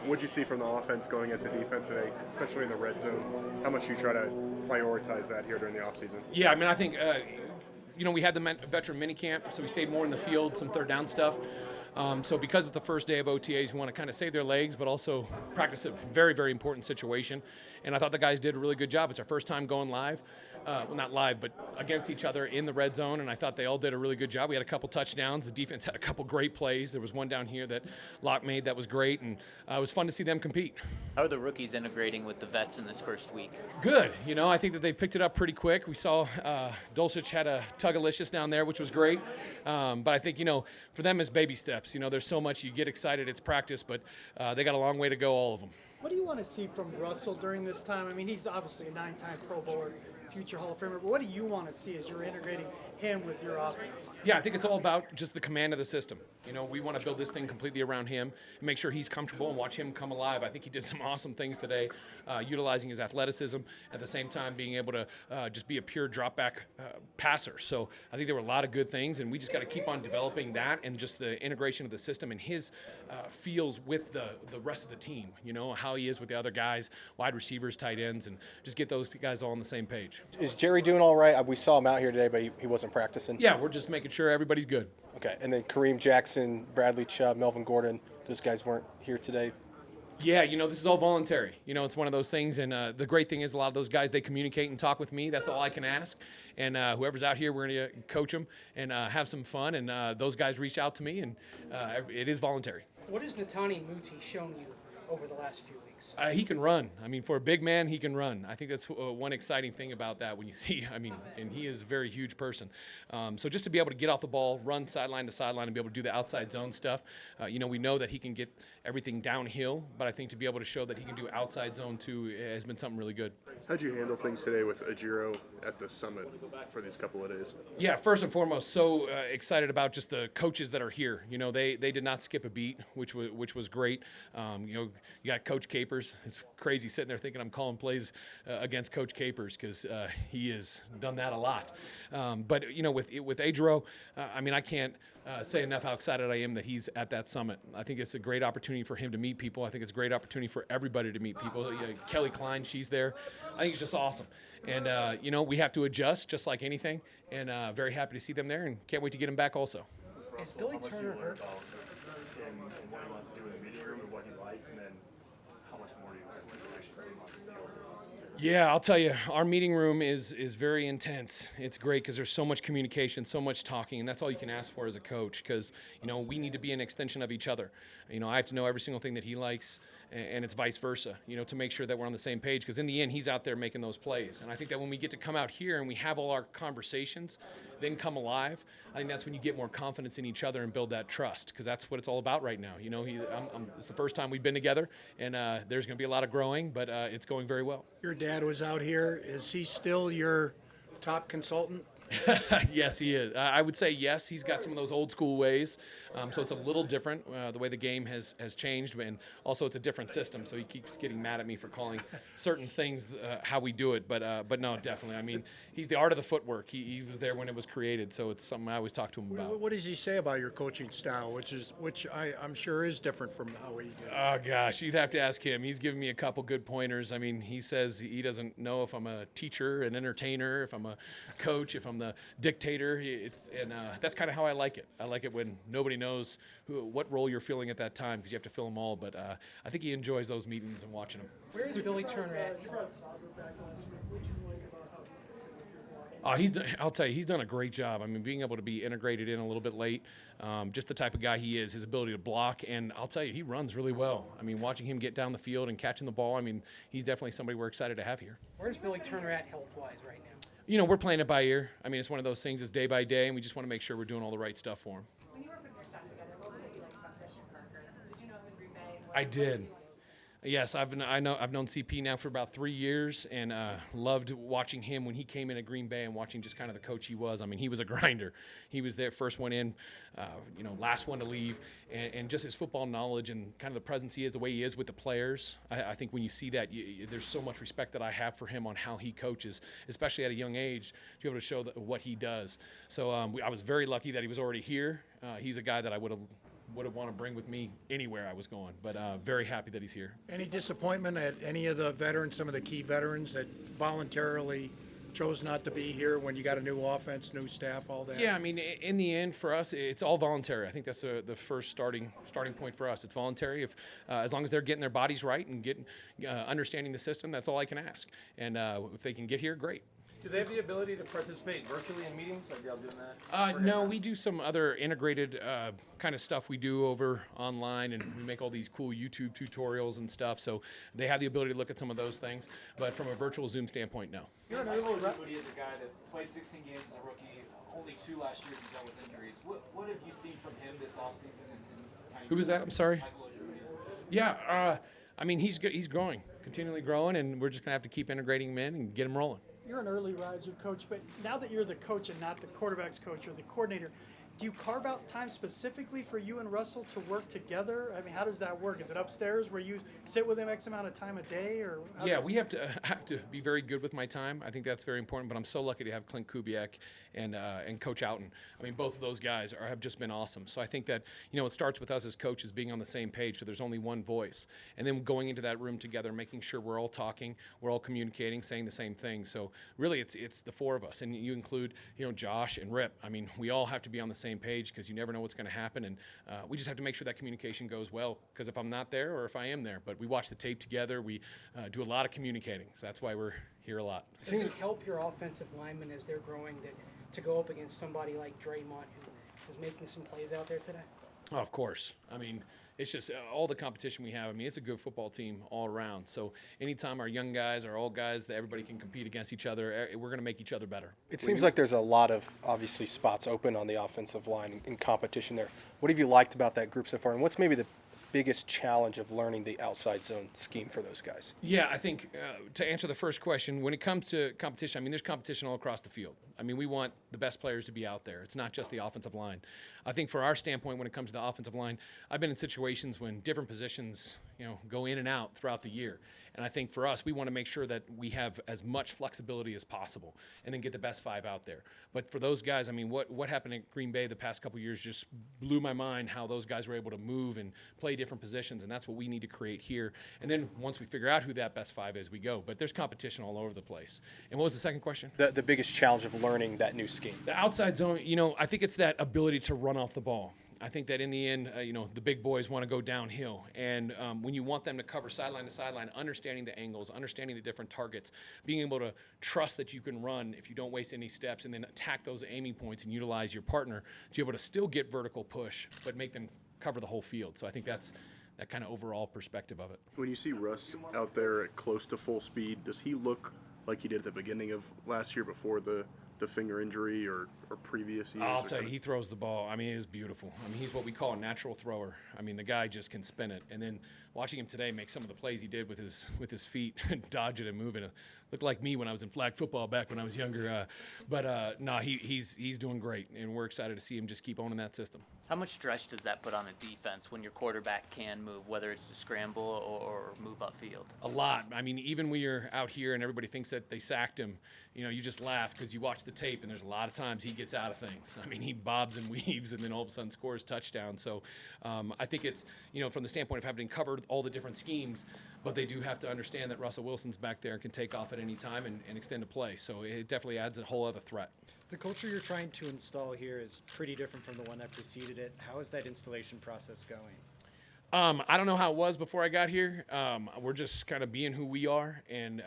What did you see from the offense going as a defense today, especially in the red zone? How much do you try to prioritize that here during the offseason? Yeah, I mean, I think, we had the veteran minicamp, so we stayed more in the field, some third down stuff. So because it's the first day of OTAs, we want to kind of save their legs, but also practice a very, very important situation. And I thought the guys did a really good job. It's our first time going live. Well, not live, but against each other in the red zone, and I thought they all did a really good job. We had a couple touchdowns. The defense had a couple great plays. There was one down here that Locke made that was great, and it was fun to see them compete. How are the rookies integrating with the vets in this first week? Good. I think that they've picked it up pretty quick. We saw Dulcich had a Tugalicious down there, which was great. But I think, for them, it's baby steps. There's so much. You get excited. It's practice, but they got a long way to go, all of them. What do you want to see from Russell during this time? I mean, he's obviously a 9-time Pro Bowler, future Hall of Famer, but what do you want to see as you're integrating him with your offense? Yeah, I think it's all about just the command of the system. We want to build this thing completely around him and make sure he's comfortable and watch him come alive. I think he did some awesome things today, utilizing his athleticism, at the same time being able to just be a pure drop-back passer. So I think there were a lot of good things, and we just got to keep on developing that and just the integration of the system and his feels with the rest of the team, how he is with the other guys, wide receivers, tight ends, and just get those guys all on the same page. Is Jerry doing all right? We saw him out here today, but he wasn't practicing. Yeah, we're just making sure everybody's good. Okay, and then Kareem Jackson, Bradley Chubb, Melvin Gordon, those guys weren't here today. Yeah, this is all voluntary. It's one of those things, and the great thing is a lot of those guys, they communicate and talk with me. That's all I can ask. And whoever's out here, we're going to coach them and have some fun. And those guys reach out to me, and it is voluntary. What has Netani Muti shown you over the last few weeks? He can run. I mean, for a big man, he can run. I think that's one exciting thing about that when you see, and he is a very huge person. So just to be able to get off the ball, run sideline to sideline, and be able to do the outside zone stuff, we know that he can get everything downhill, but I think to be able to show that he can do outside zone too has been something really good. How'd you handle things today with Ajiro at the summit for these couple of days? Yeah, first and foremost, so excited about just the coaches that are here. They did not skip a beat, which was great. You got Coach Capers. It's crazy sitting there thinking I'm calling plays against Coach Capers because he has done that a lot. But with Ajiro, I can't say enough how excited I am that he's at that summit. I think it's a great opportunity for him to meet people. I think it's a great opportunity for everybody to meet people. Kelly Klein, she's there. I think it's just awesome. And, we have to adjust just like anything. And very happy to see them there and can't wait to get them back also. Is Billy Turner hurt? And what he wants to do in the meeting room and what he likes, and then how much more do you actually see him on the field? Yeah, I'll tell you, our meeting room is very intense. It's great because there's so much communication, so much talking, and that's all you can ask for as a coach because, we need to be an extension of each other. I have to know every single thing that he likes, and it's vice versa, to make sure that we're on the same page because in the end, he's out there making those plays. And I think that when we get to come out here and we have all our conversations, then come alive, I think that's when you get more confidence in each other and build that trust because that's what it's all about right now. It's the first time we've been together, and there's going to be a lot of growing, but it's going very well. Your dad was out here. Is he still your top consultant? Yes, he is. I would say yes. He's got some of those old school ways, so it's a little different the way the game has changed, and also it's a different system. So he keeps getting mad at me for calling certain things how we do it, but no, definitely. He's the art of the footwork. He was there when it was created, so it's something I always talk to him about. What does he say about your coaching style, which I'm sure is different from how he did? Oh gosh, you'd have to ask him. He's given me a couple good pointers. He says he doesn't know if I'm a teacher, an entertainer, if I'm a coach, if I'm the dictator. That's kind of how I like it. I like it when nobody knows what role you're filling at that time because you have to fill them all. But I think he enjoys those meetings and watching them. Where is Billy Turner at? I'll tell you, he's done a great job. Being able to be integrated in a little bit late, just the type of guy he is, his ability to block, and I'll tell you, he runs really well. Watching him get down the field and catching the ball, he's definitely somebody we're excited to have here. Where's Billy Turner at health-wise right now? We're playing it by ear. It's one of those things, it's day by day, and we just want to make sure we're doing all the right stuff for him. When you were putting your stuff together, what was it you liked about Christian Parker? Did you know him in Green Bay? I did. Yes, I've known CP now for about 3 years, and loved watching him when he came in at Green Bay and watching just kind of the coach he was. He was a grinder. He was there, first one in, last one to leave, and just his football knowledge and kind of the presence he is, the way he is with the players. I think when you see that, there's so much respect that I have for him on how he coaches, especially at a young age, to be able to show what he does. So I was very lucky that he was already here. He's a guy that I would have would want to bring with me anywhere I was going. But very happy that he's here. Any disappointment at any of the veterans, some of the key veterans that voluntarily chose not to be here when you got a new offense, new staff, all that? Yeah, I mean, in the end, for us, it's all voluntary. I think that's the first starting point for us. It's voluntary. If as long as they're getting their bodies right and getting understanding the system, that's all I can ask. And if they can get here, great. Do they have the ability to participate virtually in meetings? Like y'all doing that? No, we do some other integrated kind of stuff we do over online, and we make all these cool YouTube tutorials and stuff. So they have the ability to look at some of those things. But from a virtual Zoom standpoint, no. You're not Woody is a guy that played 16 games as a rookie, only 2 last year he dealt with injuries. What have you seen from him this offseason? Who was that? I'm sorry. Michael Ojemudia? Yeah, I mean, he's good. He's growing, continually growing, and we're just going to have to keep integrating him in and get him rolling. You're an early riser, Coach, but now that you're the coach and not the quarterback's coach or the coordinator, do you carve out time specifically for you and Russell to work together? I mean, how does that work? Is it upstairs where you sit with him X amount of time a day, or? Yeah, we have to be very good with my time. I think that's very important. But I'm so lucky to have Clint Kubiak and Coach Outen. I mean, both of those guys have just been awesome. So I think that it starts with us as coaches being on the same page. So there's only one voice, and then going into that room together, making sure we're all talking, we're all communicating, saying the same thing. So really, it's the 4 of us, and you include Josh and Rip. I mean, we all have to be on the same page because you never know what's going to happen, and we just have to make sure that communication goes well. Because if I'm not there, or if I am there, but we watch the tape together, we do a lot of communicating. So that's why we're here a lot. Does it help your offensive linemen as they're growing to go up against somebody like Draymond, who is making some plays out there today? Oh, of course. I mean, it's just all the competition we have. I mean, it's a good football team all around. So anytime our young guys, our old guys, that everybody can compete against each other, we're going to make each other better. It seems like there's a lot of, obviously, spots open on the offensive line in competition there. What have you liked about that group so far, and what's maybe the biggest challenge of learning the outside zone scheme for those guys? Yeah, I think to answer the first question, when it comes to competition, I mean, there's competition all across the field. I mean, we want the best players to be out there. It's not just the offensive line. I think for our standpoint, when it comes to the offensive line, I've been in situations when different positions, go in and out throughout the year. And I think for us, we want to make sure that we have as much flexibility as possible and then get the best 5 out there. But for those guys, I mean, what happened at Green Bay the past couple of years just blew my mind, how those guys were able to move and play different positions, and that's what we need to create here. And then once we figure out who that best 5 is, we go. But there's competition all over the place. And what was the second question? The biggest challenge of learning that new scheme. The outside zone, I think it's that ability to run off the ball. I think that in the end, the big boys want to go downhill. And when you want them to cover sideline to sideline, understanding the angles, understanding the different targets, being able to trust that you can run if you don't waste any steps, and then attack those aiming points and utilize your partner to be able to still get vertical push, but make them cover the whole field. So I think that's that kind of overall perspective of it. When you see Russ out there at close to full speed, does he look like he did at the beginning of last year before the finger injury or previous years? I'll tell you, he throws the ball. I mean, it is beautiful. I mean, he's what we call a natural thrower. I mean, the guy just can spin it. And then watching him today make some of the plays he did with his feet and dodge it and move it, looked like me when I was in flag football back when I was younger. No, he's doing great, and we're excited to see him just keep owning that system. How much stress does that put on a defense when your quarterback can move, whether it's to scramble or move upfield? A lot. I mean, even when you're out here and everybody thinks that they sacked him, you just laugh because you watch the tape, and there's a lot of times he gets out of things. I mean, he bobs and weaves and then all of a sudden scores touchdown. So I think it's, from the standpoint of having covered all the different schemes, but they do have to understand that Russell Wilson's back there and can take off at any time and extend a play. So it definitely adds a whole other threat. The culture you're trying to install here is pretty different from the one that preceded it. How is that installation process going? I don't know how it was before I got here. We're just kind of being who we are. And,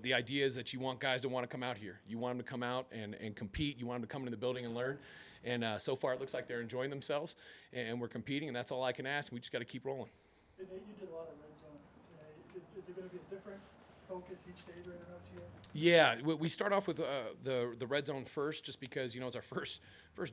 the idea is that you want guys to want to come out here. You want them to come out and compete. You want them to come into the building and learn. And so far it looks like they're enjoying themselves, and we're competing, and that's all I can ask. We just got to keep rolling. You did a lot of red zone today. Is it going to be a different focus each day during an OTA? Yeah, we start off with the red zone first, just because it's our first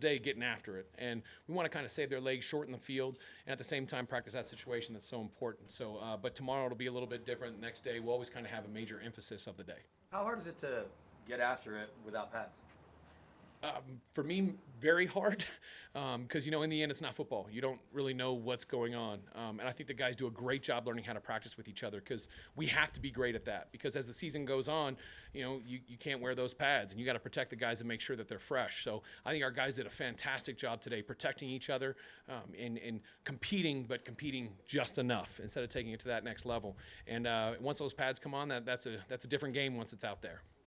day getting after it, and we want to kind of save their legs, shorten the field, and at the same time practice that situation that's so important. So, but tomorrow it'll be a little bit different. Next day we'll always kind of have a major emphasis of the day. How hard is it to get after it without pads? For me, very hard, because in the end, it's not football. You don't really know what's going on, and I think the guys do a great job learning how to practice with each other, because we have to be great at that. Because as the season goes on, you can't wear those pads, and you got to protect the guys and make sure that they're fresh. So I think our guys did a fantastic job today protecting each other, and competing, but competing just enough instead of taking it to that next level. And once those pads come on, that's a different game once it's out there.